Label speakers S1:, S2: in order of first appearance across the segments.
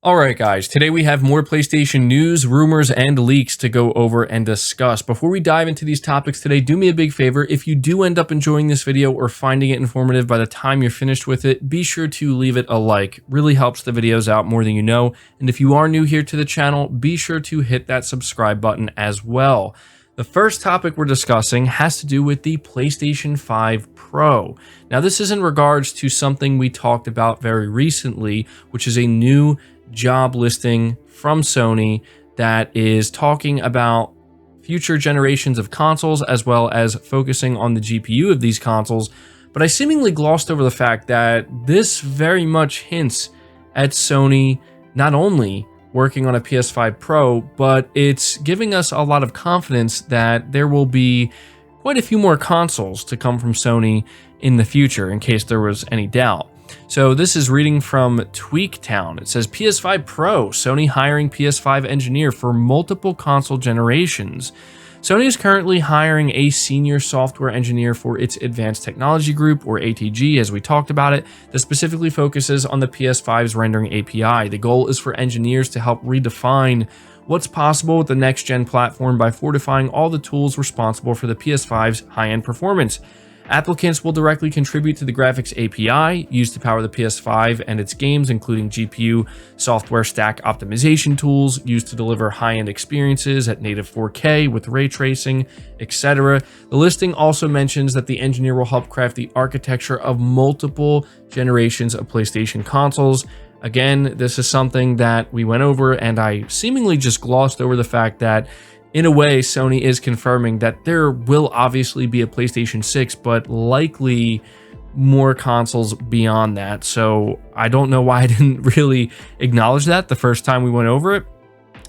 S1: Alright guys, today we have more PlayStation news, rumors, and leaks to go over and discuss. Before we dive into these topics today, do me a big favor. If you do end up enjoying this video or finding it informative by the time you're finished with it, be sure to leave it a like. Really helps the videos out more than you know. And if you are new here to the channel, be sure to hit that subscribe button as well. The first topic we're discussing has to do with the PlayStation 5 Pro. Now this is in regards to something we talked about very recently, which is a new job listing from Sony that is talking about future generations of consoles as well as focusing on the GPU of these consoles. But I seemingly glossed over the fact that this very much hints at Sony not only working on a PS5 Pro, but it's giving us a lot of confidence that there will be quite a few more consoles to come from Sony in the future, in case there was any doubt. So this is reading from Tweaktown. It says PS5 Pro, Sony hiring PS5 engineer for multiple console generations. Sony is currently hiring a senior software engineer for its Advanced Technology Group, or ATG, as we talked about it, that specifically focuses on the PS5's rendering API. The goal is for engineers to help redefine what's possible with the next-gen platform by fortifying all the tools responsible for the PS5's high-end performance. Applicants will directly contribute to the graphics API used to power the PS5 and its games, including GPU software stack optimization tools used to deliver high-end experiences at native 4K with ray tracing, etc. The listing also mentions that the engineer will help craft the architecture of multiple generations of PlayStation consoles. Again, this is something that we went over, and I seemingly just glossed over the fact that in a way, Sony is confirming that there will obviously be a PlayStation 6, but likely more consoles beyond that. So I don't know why I didn't really acknowledge that the first time we went over it.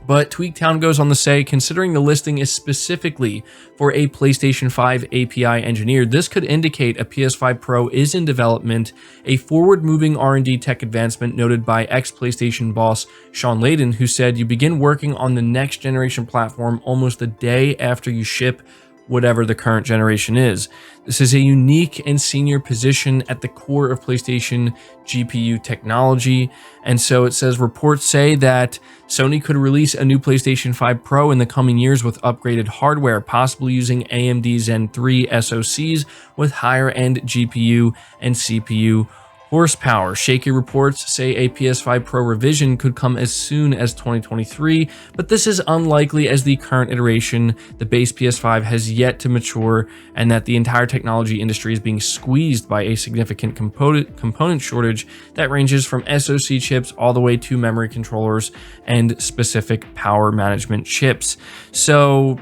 S1: But Tweaktown goes on to say, considering the listing is specifically for a PlayStation 5 API engineer, this could indicate a PS5 Pro is in development, a forward-moving R&D tech advancement noted by ex-PlayStation boss Sean Layden, who said you begin working on the next generation platform almost a day after you ship whatever the current generation is. This is a unique and senior position at the core of PlayStation GPU technology. And so it says reports say that Sony could release a new PlayStation 5 Pro in the coming years with upgraded hardware, possibly using AMD Zen 3 SoCs with higher end GPU and CPU horsepower. Shaky reports say a PS5 Pro revision could come as soon as 2023, but this is unlikely as the current iteration, the base PS5, has yet to mature, and that the entire technology industry is being squeezed by a significant component shortage that ranges from SoC chips all the way to memory controllers and specific power management chips. So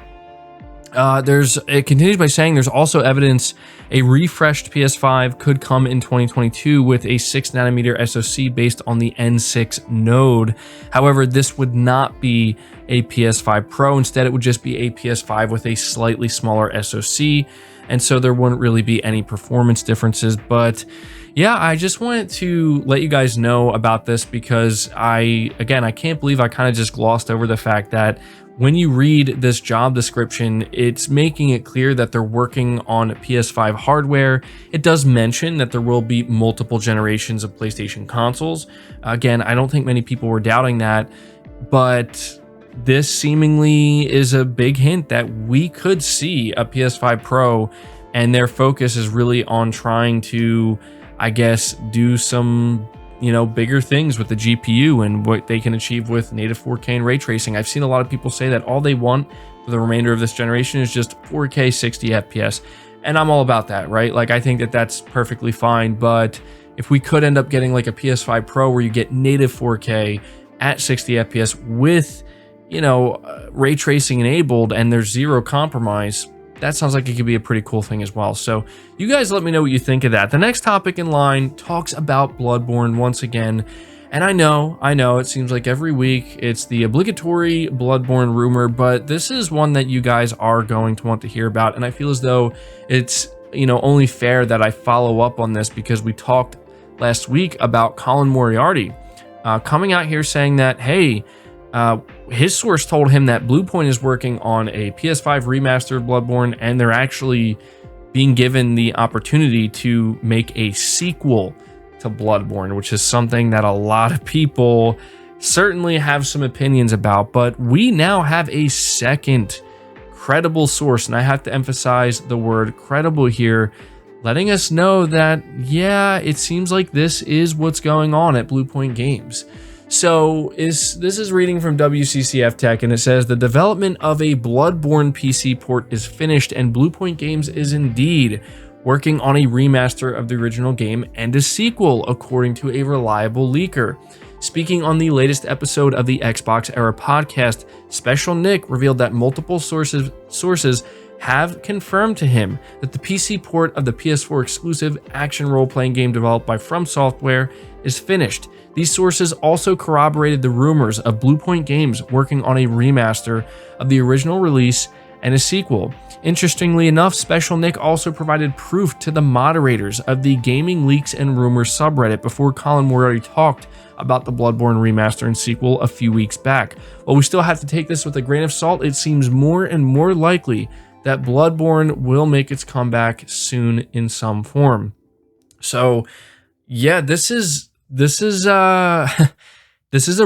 S1: it continues by saying there's also evidence a refreshed PS5 could come in 2022 with a 6nm SoC based on the N6 node. However, this would not be a PS5 Pro. Instead, it would just be a PS5 with a slightly smaller SoC, and so there wouldn't really be any performance differences. But yeah, I just wanted to let you guys know about this because I can't believe I kind of just glossed over the fact that when you read this job description, it's making it clear that they're working on PS5 hardware. It does mention that there will be multiple generations of PlayStation consoles. Again, I don't think many people were doubting that, but this seemingly is a big hint that we could see a PS5 Pro, and their focus is really on trying to, I guess, do some bigger things with the GPU and what they can achieve with native 4K and ray tracing. I've seen a lot of people say that all they want for the remainder of this generation is just 4K 60 FPS. And I'm all about that, right? Like, I think that that's perfectly fine. But if we could end up getting like a PS5 Pro where you get native 4K at 60 FPS with, ray tracing enabled and there's zero compromise, that sounds like it could be a pretty cool thing as well. So you guys let me know what you think of that. The next topic in line talks about Bloodborne once again. And I know, it seems like every week it's the obligatory Bloodborne rumor, but this is one that you guys are going to want to hear about. And I feel as though it's, only fair that I follow up on this because we talked last week about Colin Moriarty coming out here saying that, hey, his source told him that Bluepoint is working on a PS5 remaster of Bloodborne, and they're actually being given the opportunity to make a sequel to Bloodborne, which is something that a lot of people certainly have some opinions about, but we now have a second credible source, and I have to emphasize the word credible here, letting us know that, yeah, it seems like this is what's going on at Bluepoint Games. So this is reading from WCCF Tech, and it says the development of a Bloodborne PC port is finished, and Bluepoint Games is indeed working on a remaster of the original game and a sequel, according to a reliable leaker. Speaking on the latest episode of the Xbox Era podcast, Special Nick revealed that multiple sources have confirmed to him that the PC port of the PS4 exclusive action role-playing game developed by From Software is finished. These sources also corroborated the rumors of Bluepoint Games working on a remaster of the original release and a sequel. Interestingly enough, Special Nick also provided proof to the moderators of the Gaming Leaks and Rumors subreddit before Colin Moriarty talked about the Bloodborne remaster and sequel a few weeks back. While we still have to take this with a grain of salt, it seems more and more likely that Bloodborne will make its comeback soon in some form. So, yeah, this is this is a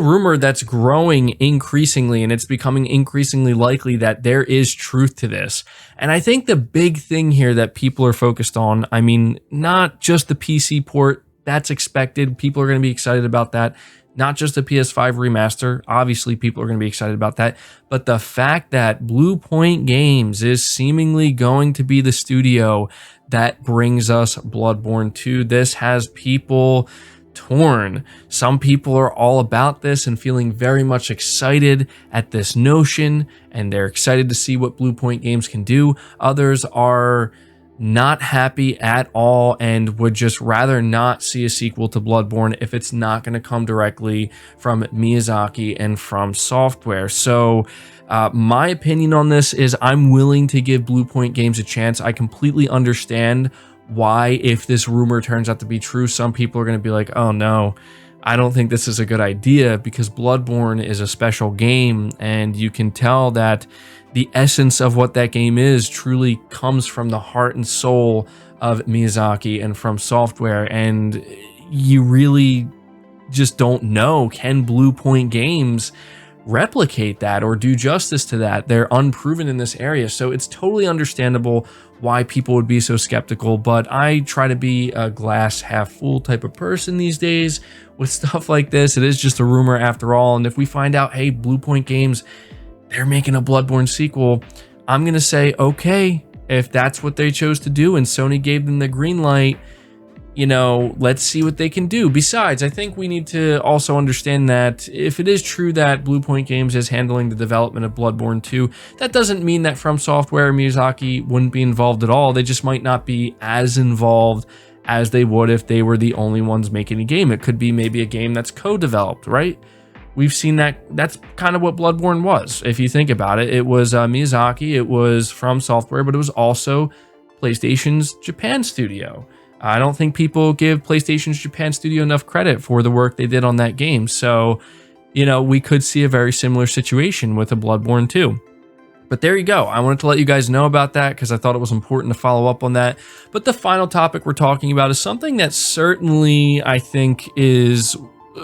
S1: rumor that's growing increasingly, and it's becoming increasingly likely that there is truth to this. And I think the big thing here that people are focused on, I mean, not just the PC port, that's expected. People are going to be excited about that. Not just the PS5 remaster. Obviously, people are going to be excited about that. But the fact that Bluepoint Games is seemingly going to be the studio that brings us Bloodborne 2, this has people torn. Some people are all about this and feeling very much excited at this notion, and they're excited to see what Bluepoint Games can do. Others are not happy at all and would just rather not see a sequel to Bloodborne if it's not going to come directly from Miyazaki and From Software. So my opinion on this is I'm willing to give Bluepoint Games a chance. I completely understand why, if this rumor turns out to be true, some people are going to be like, oh no, I don't think this is a good idea, because Bloodborne is a special game, and you can tell that the essence of what that game is truly comes from the heart and soul of Miyazaki and From Software, and you really just don't know, can Bluepoint Games replicate that or do justice to that? They're unproven in this area, so it's totally understandable why people would be so skeptical, but I try to be a glass half full type of person these days with stuff like this. It is just a rumor after all, and if we find out, hey, Bluepoint Games, they're making a Bloodborne sequel, I'm gonna say, okay, if that's what they chose to do and Sony gave them the green light, you know, let's see what they can do. Besides, I think we need to also understand that if it is true that Bluepoint Games is handling the development of Bloodborne 2, that doesn't mean that From Software or Miyazaki wouldn't be involved at all. They just might not be as involved as they would if they were the only ones making a game. It could be maybe a game that's co-developed, right? We've seen that. That's kind of what Bloodborne was. If you think about it, it was Miyazaki, it was From Software, but it was also PlayStation's Japan studio. I don't think people give PlayStation's Japan studio enough credit for the work they did on that game. So, you know, we could see a very similar situation with a Bloodborne 2. But there you go. I wanted to let you guys know about that because I thought it was important to follow up on that. But the final topic we're talking about is something that certainly I think is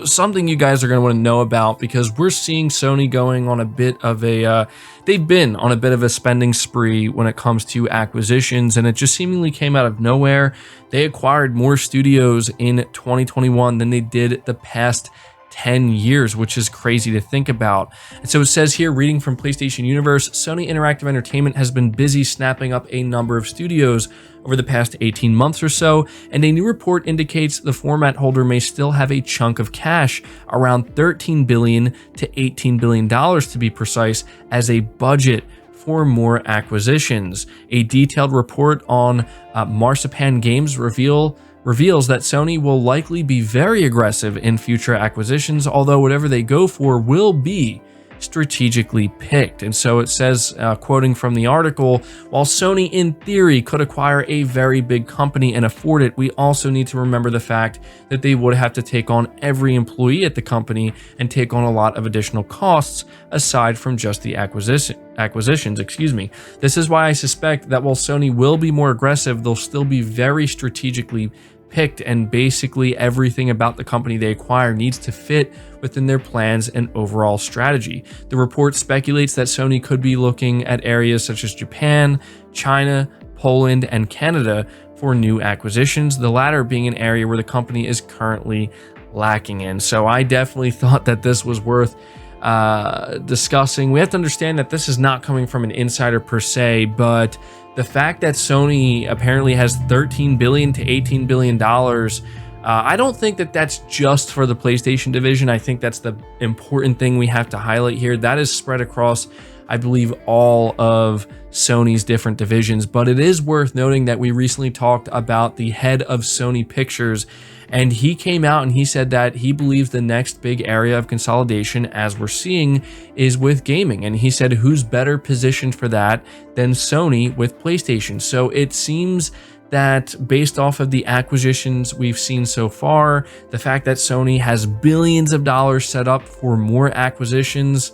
S1: something you guys are going to want to know about, because we're seeing Sony going on a bit of a they've been on a bit of a spending spree when it comes to acquisitions, and it just seemingly came out of nowhere. They acquired more studios in 2021 than they did the past 10 years, which is crazy to think about. And so it says here, reading from PlayStation Universe, Sony Interactive Entertainment has been busy snapping up a number of studios over the past 18 months or so, and a new report indicates the format holder may still have a chunk of cash, around $13 billion to $18 billion to be precise, as a budget for more acquisitions. A detailed report on Marzipan Games reveals that Sony will likely be very aggressive in future acquisitions, although whatever they go for will be strategically picked. And so it says, quoting from the article, while Sony in theory could acquire a very big company and afford it, we also need to remember the fact that they would have to take on every employee at the company and take on a lot of additional costs aside from just the acquisitions. This is why I suspect that while Sony will be more aggressive, they'll still be very strategically picked, and basically everything about the company they acquire needs to fit within their plans and overall strategy. The report speculates that Sony could be looking at areas such as Japan, China, Poland, and Canada for new acquisitions, the latter being an area where the company is currently lacking in. So I definitely thought that this was worth discussing. We have to understand that this is not coming from an insider per se, but the fact that Sony apparently has $13 billion to $18 billion, I don't think that that's just for the PlayStation division. I think that's the important thing we have to highlight here. That is spread across, I believe, all of Sony's different divisions, but it is worth noting that we recently talked about the head of Sony Pictures, and he came out and he said that he believes the next big area of consolidation, as we're seeing, is with gaming. And he said, who's better positioned for that than Sony with PlayStation? So it seems that based off of the acquisitions we've seen so far, the fact that Sony has billions of dollars set up for more acquisitions,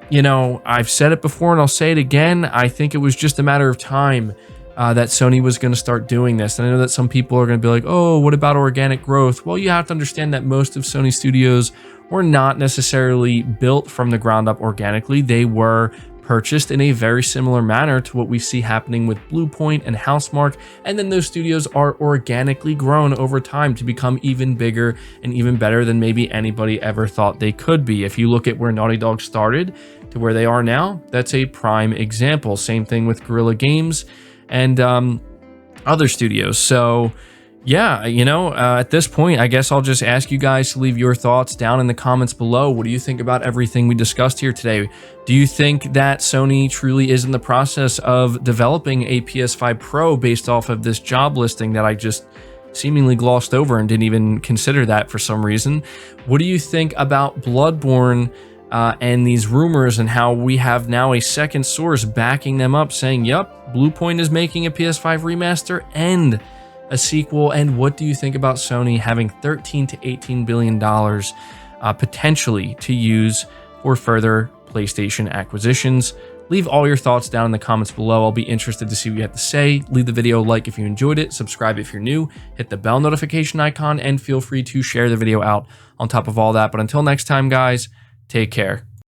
S1: you know, I've said it before and I'll say it again, I think it was just a matter of time that Sony was going to start doing this. And I know that some people are going to be like, oh, what about organic growth? Well, you have to understand that most of Sony studios were not necessarily built from the ground up organically. They were purchased in a very similar manner to what we see happening with Bluepoint and Housemarque, and then those studios are organically grown over time to become even bigger and even better than maybe anybody ever thought they could be. If you look at where Naughty Dog started to where they are now, that's a prime example. Same thing with Guerrilla Games and other studios. So yeah, you know, at this point, I guess I'll just ask you guys to leave your thoughts down in the comments below. What do you think about everything we discussed here today? Do you think that Sony truly is in the process of developing a PS5 Pro based off of this job listing that I just seemingly glossed over and didn't even consider that for some reason? What do you think about Bloodborne and these rumors, and how we have now a second source backing them up saying, yep, Bluepoint is making a PS5 remaster and a sequel? And what do you think about Sony having $13 to $18 billion potentially to use for further PlayStation acquisitions? Leave all your thoughts down in the comments below. I'll be interested to see what you have to say. Leave the video a like if you enjoyed it, subscribe if you're new, hit the bell notification icon, and feel free to share the video out on top of all that. But until next time, guys, take care.